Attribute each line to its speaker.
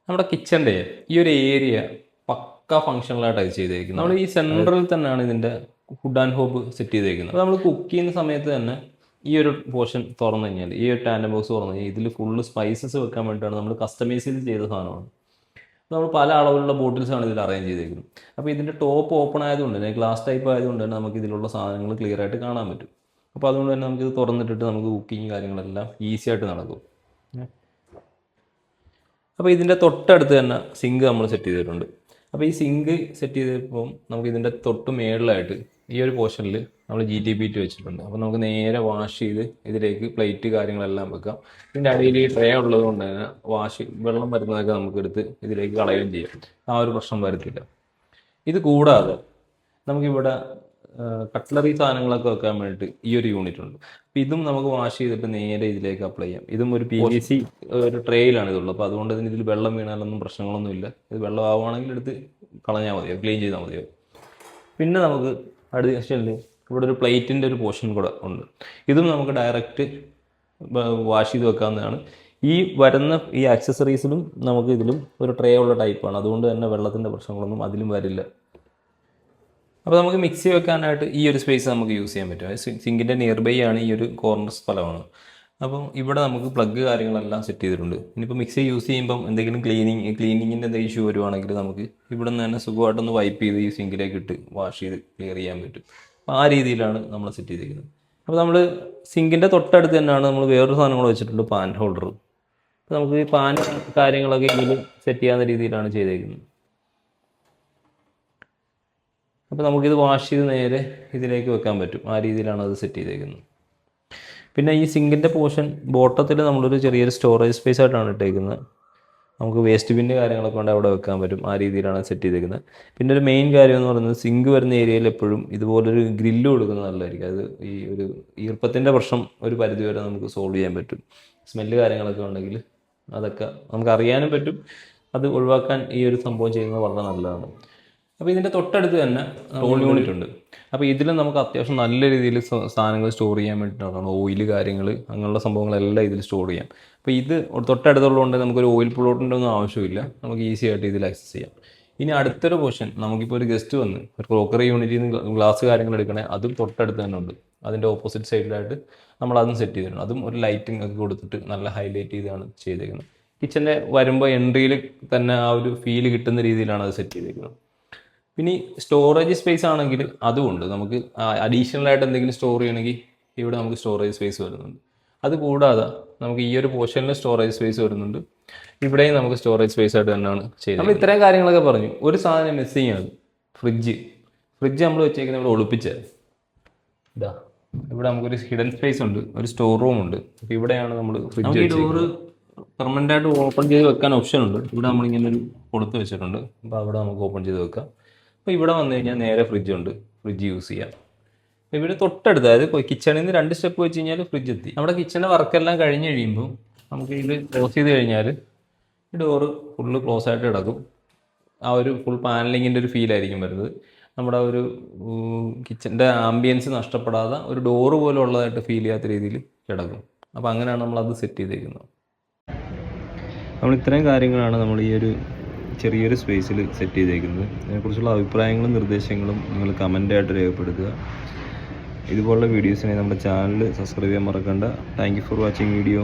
Speaker 1: നമ്മുടെ കിച്ചൻ്റെ ഈ ഒരു ഏരിയ പക്ക ഫങ്ഷണലായിട്ടാണ് ചെയ്തേക്കുന്നത്. നമ്മൾ ഈ സെൻട്രൽ തന്നെയാണ് ഇതിൻ്റെ ഹുഡ് ആൻഡ് ഹോബ് സെറ്റ് ചെയ്തേക്കുന്നത്. അപ്പോൾ നമ്മൾ കുക്ക് ചെയ്യുന്ന സമയത്ത് തന്നെ ഈ ഒരു പോർഷൻ തുറന്നു കഴിഞ്ഞാൽ, ഈ ഒരു ടാൻഡം ബോക്സ് തുറന്നു കഴിഞ്ഞാൽ ഇതിൽ ഫുള്ള് സ്പൈസസ് വെക്കാൻ വേണ്ടിയിട്ടാണ് നമ്മൾ കസ്റ്റമൈസ് ചെയ്ത സാധനമാണ്. നമ്മൾ പല അളവിലുള്ള ബോട്ടിൽസാണ് ഇതിൽ അറേഞ്ച് ചെയ്തേക്കുന്നത്. അപ്പോൾ ഇതിൻ്റെ ടോപ്പ് ഓപ്പൺ ആയതുകൊണ്ട് തന്നെ, ഗ്ലാസ് ടൈപ്പ് ആയതുകൊണ്ട് തന്നെ നമുക്ക് ഇതിലുള്ള സാധനങ്ങൾ ക്ലിയർ ആയിട്ട് കാണാൻ പറ്റും. അപ്പോൾ അതുകൊണ്ട് തന്നെ നമുക്കിത് തുറന്നിട്ടിട്ട് നമുക്ക് കുക്കിങ് കാര്യങ്ങളെല്ലാം ഈസി ആയിട്ട് നടക്കും. അപ്പോൾ ഇതിൻ്റെ തൊട്ടടുത്ത് തന്നെ സിങ്ക് നമ്മൾ സെറ്റ് ചെയ്തിട്ടുണ്ട്. അപ്പോൾ ഈ സിങ്ക് സെറ്റ് ചെയ്തപ്പോൾ നമുക്ക് ഇതിൻ്റെ തൊട്ട് മേളിലായിട്ട് ഈ ഒരു പോർഷനിൽ നമ്മൾ GTPT വെച്ചിട്ടുണ്ട്. അപ്പോൾ നമുക്ക് നേരെ വാഷ് ചെയ്ത് ഇതിലേക്ക് പ്ലേറ്റ് കാര്യങ്ങളെല്ലാം വെക്കാം. ഇതിൻ്റെ അടിയിൽ ഈ ട്രേ ഉള്ളത് കൊണ്ട് തന്നെ വെള്ളം വരുന്നതൊക്കെ നമുക്ക് എടുത്ത് ഇതിലേക്ക് കളയുകയും ചെയ്യാം. ആ ഒരു പ്രശ്നം വരത്തില്ല. ഇത് കൂടാതെ നമുക്കിവിടെ കട്ട്ലറി സാധനങ്ങളൊക്കെ വെക്കാൻ വേണ്ടിയിട്ട് ഈ ഒരു യൂണിറ്റ് ഉണ്ട്. അപ്പോൾ ഇതും നമുക്ക് വാഷ് ചെയ്തിട്ട് നേരെ ഇതിലേക്ക് അപ്ലൈ ചെയ്യാം. ഇതും ഒരു PVC ഒരു ട്രേയിലാണ് ഇതുള്ളത്. അപ്പോൾ അതുകൊണ്ട് തന്നെ ഇതിൽ വെള്ളം വീണാലൊന്നും പ്രശ്നങ്ങളൊന്നുമില്ല. ഇത് വെള്ളം ആവുകയാണെങ്കിൽ എടുത്ത് കളഞ്ഞാൽ മതിയോ, ക്ലീൻ ചെയ്താൽ മതിയോ. പിന്നെ നമുക്ക് അഡീഷണലി ഇവിടെ ഒരു പ്ലേറ്റിൻ്റെ ഒരു പോർഷൻ കൂടെ ഉണ്ട്. ഇതും നമുക്ക് ഡയറക്റ്റ് വാഷ് ചെയ്ത് വെക്കാവുന്നതാണ്. ഈ വരുന്ന ഈ ആക്സസറീസിലും നമുക്ക് ഇതിലും ഒരു ട്രേ ഉള്ള ടൈപ്പാണ്. അതുകൊണ്ട് തന്നെ വെള്ളത്തിൻ്റെ പ്രശ്നങ്ങളൊന്നും അതിലും വരില്ല. അപ്പോൾ നമുക്ക് മിക്സി വെക്കാനായിട്ട് ഈ ഒരു സ്പേസ് നമുക്ക് യൂസ് ചെയ്യാൻ പറ്റും. സിങ്കിൻ്റെ നിയർ ബൈ ആണ്, ഈ ഒരു കോർണർ സ്ഥലമാണ്. അപ്പം ഇവിടെ നമുക്ക് പ്ലഗ് കാര്യങ്ങളെല്ലാം സെറ്റ് ചെയ്തിട്ടുണ്ട്. ഇനിയിപ്പോൾ മിക്സി യൂസ് ചെയ്യുമ്പം എന്തെങ്കിലും ക്ലീനിങ്ങിൻ്റെ എന്തെങ്കിലും ഇഷ്യൂ വരുവാണെങ്കിൽ നമുക്ക് ഇവിടെ നിന്ന് തന്നെ സുഖമായിട്ടൊന്ന് വൈപ്പ് ചെയ്ത് ഈ സിങ്കിലേക്ക് ഇട്ട് വാഷ് ചെയ്ത് ക്ലിയർ ചെയ്യാൻ പറ്റും. അപ്പോൾ ആ രീതിയിലാണ് നമ്മൾ സെറ്റ് ചെയ്തിരിക്കുന്നത്. അപ്പോൾ നമ്മൾ സിങ്കിൻ്റെ തൊട്ടടുത്ത് തന്നെയാണ് നമ്മൾ വേറൊരു സാധനം കൂടെ വെച്ചിട്ടുണ്ട്, പാൻ ഹോൾഡർ. അപ്പോൾ നമുക്ക് ഈ പാൻ കാര്യങ്ങളൊക്കെ ഇതിൽ സെറ്റ് ചെയ്യാവുന്ന രീതിയിലാണ് ചെയ്തേക്കുന്നത്. അപ്പോൾ നമുക്കിത് വാഷ് ചെയ്ത് നേരെ ഇതിലേക്ക് വെക്കാൻ പറ്റും. ആ രീതിയിലാണ് അത് സെറ്റ് ചെയ്തേക്കുന്നത്. പിന്നെ ഈ സിങ്കിൻ്റെ പോർഷൻ ബോട്ടത്തിൽ നമ്മളൊരു ചെറിയൊരു സ്റ്റോറേജ് സ്പേസ് ആയിട്ടാണ് ഇട്ടേക്കുന്നത്. നമുക്ക് വേസ്റ്റ് ബിൻ്റെ കാര്യങ്ങളൊക്കെ കൊണ്ട് അവിടെ വെക്കാൻ പറ്റും. ആ രീതിയിലാണ് സെറ്റ് ചെയ്തേക്കുന്നത്. പിന്നെ ഒരു മെയിൻ കാര്യം എന്ന് പറയുന്നത്, സിങ്ക് വരുന്ന ഏരിയയിൽ എപ്പോഴും ഇതുപോലൊരു ഗ്രില്ല് കൊടുക്കുന്നത് നല്ലതായിരിക്കും. അത് ഈ ഒരു ഈർപ്പത്തിൻ്റെ പ്രശ്നം ഒരു പരിധി വരെ നമുക്ക് സോൾവ് ചെയ്യാൻ പറ്റും. സ്മെല്ല് കാര്യങ്ങളൊക്കെ ഉണ്ടെങ്കിൽ അതൊക്കെ നമുക്ക് അറിയാനും പറ്റും. അത് ഒഴിവാക്കാൻ ഈ ഒരു സംഭവം ചെയ്യുന്നത് വളരെ നല്ലതാണ്. അപ്പോൾ ഇതിൻ്റെ തൊട്ടടുത്ത് തന്നെ ടോൾ യൂണിറ്റ് ഉണ്ട്. അപ്പോൾ ഇതിൽ നമുക്ക് അത്യാവശ്യം നല്ല രീതിയിൽ സാധനങ്ങൾ സ്റ്റോർ ചെയ്യാൻ വേണ്ടിയിട്ടാണ്. ഓയിൽ കാര്യങ്ങൾ അങ്ങനെയുള്ള സംഭവങ്ങളെല്ലാം ഇതിൽ സ്റ്റോർ ചെയ്യാം. അപ്പോൾ ഇത് തൊട്ടടുത്തുള്ളതുകൊണ്ട് നമുക്കൊരു ഓയിൽ പ്ലോട്ടിൻ്റെ ഒന്നും ആവശ്യമില്ല. നമുക്ക് ഈസി ആയിട്ട് ഇതിൽ ആക്സസ് ചെയ്യാം. ഇനി അടുത്തൊരു പോർഷൻ, നമുക്കിപ്പോൾ ഒരു ഗസ്റ്റ് വന്ന് ഒരു ക്രോക്കറി യൂണിറ്റിൽ നിന്ന് ഗ്ലാസ് കാര്യങ്ങൾ എടുക്കണേ, അതും തൊട്ടടുത്ത് തന്നെ ഉണ്ട്. അതിൻ്റെ ഓപ്പോസിറ്റ് സൈഡിലായിട്ട് നമ്മൾ അതും സെറ്റ് ചെയ്തിട്ടുണ്ട്. അതും ഒരു ലൈറ്റിംഗ് ഒക്കെ കൊടുത്തിട്ട് നല്ല ഹൈലൈറ്റ് ചെയ്താണ് ചെയ്തേക്കുന്നത്. കിച്ചൻ്റെ വരുമ്പോൾ എൻട്രിയിൽ തന്നെ ആ ഒരു ഫീല് കിട്ടുന്ന രീതിയിലാണ് അത് സെറ്റ് ചെയ്തേക്കുന്നത്. പിന്നെ സ്റ്റോറേജ് സ്പേസ് ആണെങ്കിൽ അതുമുണ്ട്. നമുക്ക് അഡീഷണൽ ആയിട്ട് എന്തെങ്കിലും സ്റ്റോർ ചെയ്യണമെങ്കിൽ ഇവിടെ നമുക്ക് സ്റ്റോറേജ് സ്പേസ് വരുന്നുണ്ട്. അതുകൂടാതെ നമുക്ക് ഈ ഒരു പോർഷനിൽ സ്റ്റോറേജ് സ്പേസ് വരുന്നുണ്ട്. ഇവിടെയും നമുക്ക് സ്റ്റോറേജ് സ്പേസ് ആയിട്ട് തന്നെയാണ് ചെയ്തത്. നമ്മൾ ഇത്രയും കാര്യങ്ങളൊക്കെ പറഞ്ഞു. ഒരു സാധനം മിസ്സിങ് ആണ്, ഫ്രിഡ്ജ് നമ്മൾ വെച്ചേക്കുന്നത് ഇവിടെ ഒളിപ്പിച്ചത്. ഇതാ ഇവിടെ നമുക്കൊരു ഹിഡൻ സ്പേസ് ഉണ്ട്, ഒരു സ്റ്റോർ റൂം ഉണ്ട്. അപ്പോൾ ഇവിടെയാണ് നമ്മൾ ഫ്രിഡ്ജ്. ഡോറ് പെർമനൻ്റ് ആയിട്ട് ഓപ്പൺ ചെയ്ത് വെക്കാൻ ഓപ്ഷൻ ഉണ്ട്. ഇവിടെ നമ്മളിങ്ങനെ ഒരു കൊടുത്ത് വെച്ചിട്ടുണ്ട്. അപ്പോൾ അവിടെ നമുക്ക് ഓപ്പൺ ചെയ്ത് വെക്കാം. അപ്പോൾ ഇവിടെ വന്നു കഴിഞ്ഞാൽ നേരെ ഫ്രിഡ്ജുണ്ട്, ഫ്രിഡ്ജ് യൂസ് ചെയ്യാം. ഇവിടെ തൊട്ടടുത്ത്, അതായത് കിച്ചണിൽ നിന്ന് 2 സ്റ്റെപ്പ് വെച്ച് കഴിഞ്ഞാൽ ഫ്രിഡ്ജ് എത്തി. നമ്മുടെ കിച്ചണിൻ്റെ വർക്കെല്ലാം കഴിഞ്ഞ് കഴിയുമ്പോൾ നമുക്ക് ഇത് ക്ലോസ് ചെയ്ത് കഴിഞ്ഞാൽ ഈ ഡോറ് ഫുള്ള് ക്ലോസ് ആയിട്ട് കിടക്കും. ആ ഒരു ഫുൾ പാനലിങ്ങിൻ്റെ ഒരു ഫീലായിരിക്കും വരുന്നത്. നമ്മുടെ ഒരു കിച്ചൻ്റെ ആംബിയൻസ് നഷ്ടപ്പെടാതെ ഒരു ഡോറ് പോലെ ഉള്ളതായിട്ട് ഫീൽ ചെയ്യാത്ത രീതിയിൽ കിടക്കും. അപ്പോൾ അങ്ങനെയാണ് നമ്മളത് സെറ്റ് ചെയ്തേക്കുന്നത്. നമ്മൾ ഇത്രയും കാര്യങ്ങളാണ് നമ്മൾ ഈ ഒരു ചെറിയൊരു സ്പേസിൽ സെറ്റ് ചെയ്തേക്കുന്നത്. അതിനെക്കുറിച്ചുള്ള അഭിപ്രായങ്ങളും നിർദ്ദേശങ്ങളും നിങ്ങൾ കമൻ്റായിട്ട് രേഖപ്പെടുത്തുക. ഇതുപോലുള്ള വീഡിയോസിനായി നമ്മുടെ ചാനൽ സബ്സ്ക്രൈബ് ചെയ്യാൻ മറക്കണ്ട. Thank you for watching video.